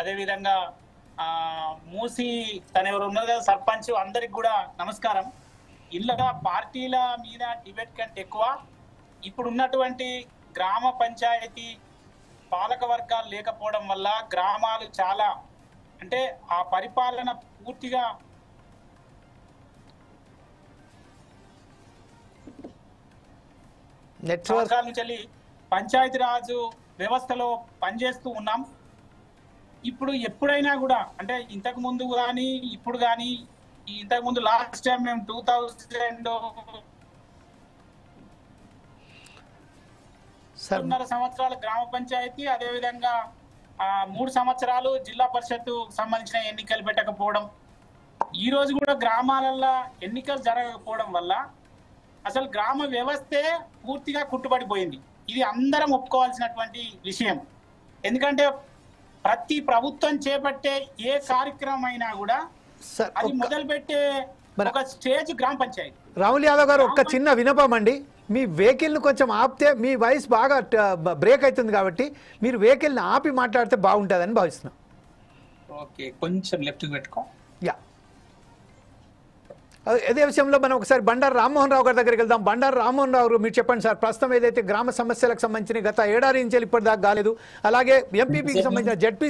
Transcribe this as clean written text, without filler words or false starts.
అదే విధంగా మూసి తను ఎవరు ఉన్నారు కదా సర్పంచ్, అందరికి కూడా నమస్కారం. ఇలా పార్టీల మీద డిబేట్ కంటే ఎక్కువ ఇప్పుడు ఉన్నటువంటి గ్రామ పంచాయతీ పాలక వర్గాలు లేకపోవడం వల్ల గ్రామాలు చాలా అంటే ఆ పరిపాలన పూర్తిగా సంవత్సరాల నుంచి పంచాయతీ రాజు వ్యవస్థలో పనిచేస్తూ ఉన్నాం. ఇప్పుడు ఎప్పుడైనా కూడా అంటే ఇంతకు ముందు కానీ ఇప్పుడు కానీ ఇంతకు ముందు లాస్ట్ టైం మేము 2000 సంవత్సరాల గ్రామ పంచాయతీ, అదే విధంగా 3 సంవత్సరాలు జిల్లా పరిషత్ సంబంధించిన ఎన్నికలు పెట్టకపోవడం, ఈ రోజు కూడా గ్రామాలలో ఎన్నికలు జరగకపోవడం వల్ల అసలు గ్రామ వ్యవస్థే పూర్తిగా కుట్టుబడిపోయింది. ఇది అందరం ఒప్పుకోవాల్సినటువంటి విషయం. ఎందుకంటే ప్రతి ప్రభుత్వం చేపట్టే ఏ కార్యక్రమం అయినా కూడా అది మొదలు పెట్టే ఒక స్టేజ్ గ్రామ పంచాయతీ. రాహుల్ యాదవ్ గారు ఒక చిన్న వినపం అండి, మీ వెహికల్ని కొంచెం ఆపితే మీ వాయిస్ బాగా బ్రేక్ అవుతుంది కాబట్టి మీరు వెహికల్ని ఆపి మాట్లాడితే బాగుంటుందని భావిస్తున్నాం. ఓకే, కొంచెం లెఫ్ట్కి పెట్టుకో. యా, అదే విషయంలో మనం ఒకసారి బండారు రామ్మోహన్ రావు గారి దగ్గరికి వెళ్దాం. బండారు రామ్మోహన్ రావు గారు, మీరు చెప్పండి సార్, ప్రస్తుతం ఏదైతే గ్రామ సమస్యలకు సంబంధించిన గత ఏడాది నుంచి ఇప్పటిదాకా కాలేదు, అలాగే ఎంపీపీకి సంబంధించిన జడ్పీ